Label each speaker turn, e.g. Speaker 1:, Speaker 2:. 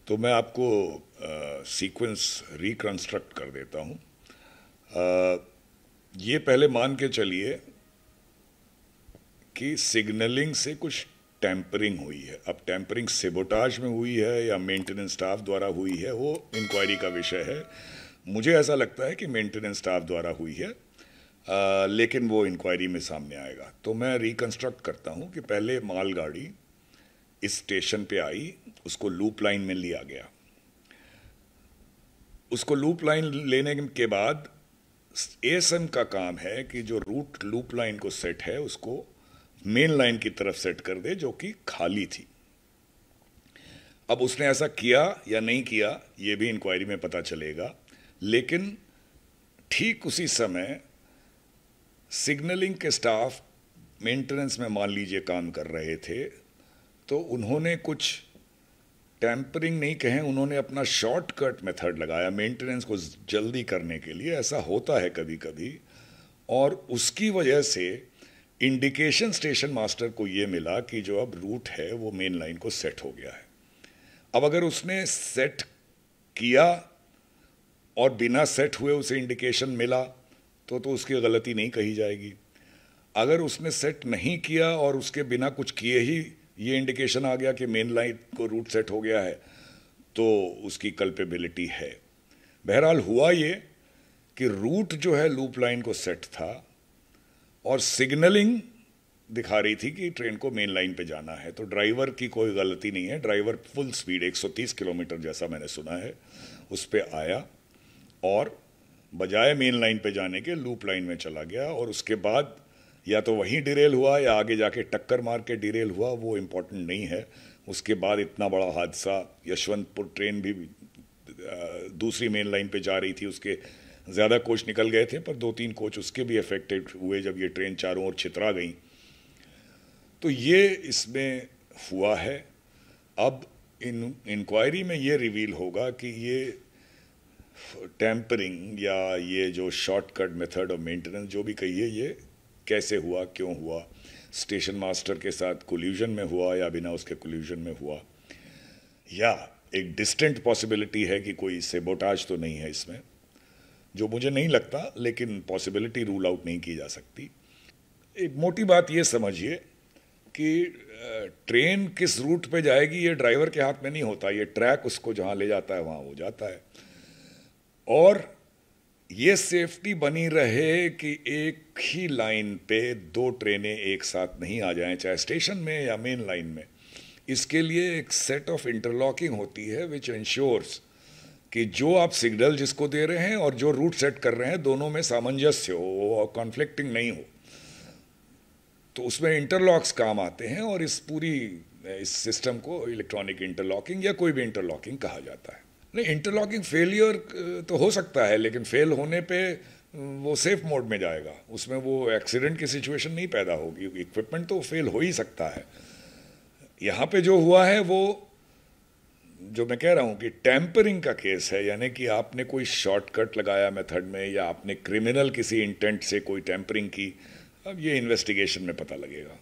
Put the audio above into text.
Speaker 1: तो मैं आपको सीक्वेंस रिकंस्ट्रक्ट कर देता हूँ। ये पहले मान के चलिए कि सिग्नलिंग से कुछ टैंपरिंग हुई है। अब टैंपरिंग सेबोटाज में हुई है या मेंटेनेंस स्टाफ द्वारा हुई है, वो इंक्वायरी का विषय है। मुझे ऐसा लगता है कि मेंटेनेंस स्टाफ द्वारा हुई है, लेकिन वो इंक्वायरी में सामने आएगा। तो मैं रिकंस्ट्रक्ट करता हूँ कि पहले मालगाड़ी इस स्टेशन पे आई, उसको लूप लाइन में लिया गया। उसको लूप लाइन लेने के बाद एएसएम का काम है कि जो रूट लूप लाइन को सेट है उसको मेन लाइन की तरफ सेट कर दे, जो कि खाली थी। अब उसने ऐसा किया या नहीं किया ये भी इंक्वायरी में पता चलेगा, लेकिन ठीक उसी समय सिग्नलिंग के स्टाफ मेंटेनेंस में मान लीजिए काम कर रहे थे, तो उन्होंने कुछ टैंपरिंग नहीं कहें, उन्होंने अपना शॉर्टकट मेथड लगाया मेंटेनेंस को जल्दी करने के लिए। ऐसा होता है कभी कभी, और उसकी वजह से इंडिकेशन स्टेशन मास्टर को ये मिला कि जो अब रूट है वो मेन लाइन को सेट हो गया है। अब अगर उसने सेट किया और बिना सेट हुए उसे इंडिकेशन मिला तो उसकी गलती नहीं कही जाएगी। अगर उसने सेट नहीं किया और उसके बिना कुछ किए ही ये इंडिकेशन आ गया कि मेन लाइन को रूट सेट हो गया है, तो उसकी कल्पेबिलिटी है। बहरहाल हुआ ये कि रूट जो है लूप लाइन को सेट था और सिग्नलिंग दिखा रही थी कि ट्रेन को मेन लाइन पे जाना है, तो ड्राइवर की कोई गलती नहीं है। ड्राइवर फुल स्पीड 130 किलोमीटर जैसा मैंने सुना है उस पर आया और बजाय मेन लाइन पे जाने के लूप लाइन में चला गया, और उसके बाद या तो वहीं डिरेल हुआ या आगे जाके टक्कर मार के डिरेल हुआ, वो इम्पोर्टेंट नहीं है। उसके बाद इतना बड़ा हादसा, यशवंतपुर ट्रेन भी दूसरी मेन लाइन पे जा रही थी, उसके ज़्यादा कोच निकल गए थे पर 2-3 कोच उसके भी अफेक्टेड हुए जब ये ट्रेन चारों ओर छितरा गई। तो ये इसमें हुआ है। अब इंक्वायरी में ये रिवील होगा कि ये टैंपरिंग या ये जो शॉर्टकट मेथड ऑफ मेंटेनेंस जो भी कहिए, ये कैसे हुआ, क्यों हुआ, स्टेशन मास्टर के साथ कोल्यूजन में हुआ या बिना उसके कोल्यूजन में हुआ, या एक डिस्टेंट पॉसिबिलिटी है कि कोई सेबोटाज तो नहीं है इसमें, जो मुझे नहीं लगता, लेकिन पॉसिबिलिटी रूल आउट नहीं की जा सकती। एक मोटी बात ये समझिए कि ट्रेन किस रूट पे जाएगी ये ड्राइवर के हाथ में नहीं होता, ये ट्रैक उसको जहाँ ले जाता है वहाँ हो जाता है। और ये सेफ्टी बनी रहे कि एक ही लाइन पे 2 ट्रेनें एक साथ नहीं आ जाएं, चाहे स्टेशन में या मेन लाइन में। इसके लिए एक सेट ऑफ इंटरलॉकिंग होती है विच इंश्योर्स कि जो आप सिग्नल जिसको दे रहे हैं और जो रूट सेट कर रहे हैं दोनों में सामंजस्य हो और कॉन्फ्लिक्टिंग नहीं हो। तो उसमें इंटरलॉक्स काम आते हैं, और इस सिस्टम को इलेक्ट्रॉनिक इंटरलॉकिंग या कोई भी इंटरलॉकिंग कहा जाता है। नहीं, इंटरलॉकिंग फेलियर तो हो सकता है, लेकिन फेल होने पे वो सेफ मोड में जाएगा, उसमें वो एक्सीडेंट की सिचुएशन नहीं पैदा होगी। इक्विपमेंट तो फेल हो ही सकता है। यहाँ पे जो हुआ है वो जो मैं कह रहा हूँ कि टैंपरिंग का केस है, यानी कि आपने कोई शॉर्टकट लगाया मेथड में या आपने क्रिमिनल किसी इंटेंट से कोई टैंपरिंग की। अब ये इन्वेस्टिगेशन में पता लगेगा।